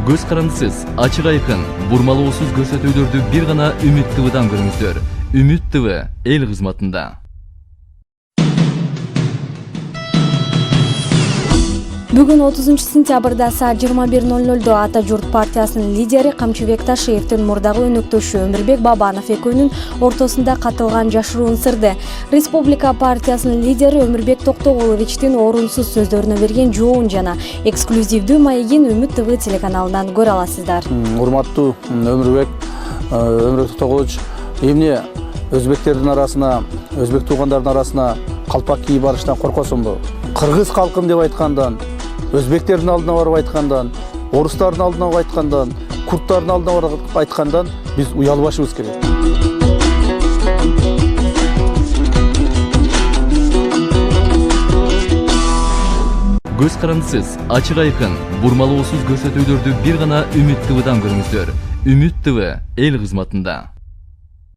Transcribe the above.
Көз карандысыз, ачык айкын, бурмалоосуз көрсөтүүлөрдү бир гана Үмүт ТВдан көрүңүздөр. Үмүт ТВ эл кызматында. Бүгүн 30 сентябрда саат 21:00 Ата журт партиясынын лидери Камчыбек Ташиевдин мурдагы өнөктөшү Өмүрбек Бабанов экөөнүн ортосунда катылган жашыруун сырды. Республика партиясынын лидери Өмүрбек Токтоголовичтин орунсуз сөздөрүнө берген жообун жана эксклюзивдүү маегин Үмүт ТВ телеканалынан көрө аласыздар. Урматтуу Өмүрбек Токтоголович, эмне өзбектердин арасына, өзбек туугандардын арасына калпак кийип барыштан коркосуңбу? Кыргыз калкым деп айткандан, өзбектердин алдына барып айткандан, орустардын алдына барып айткандан, курттардын алдына барып айткандан биз уялбашыбыз керек. Көз карандысыз, ачык айкын, бурмалоосуз көрсөтүүлөрдү бир гана Үмүт ТВдан көрүңүздөр. Үмүт ТВ эл кызматында.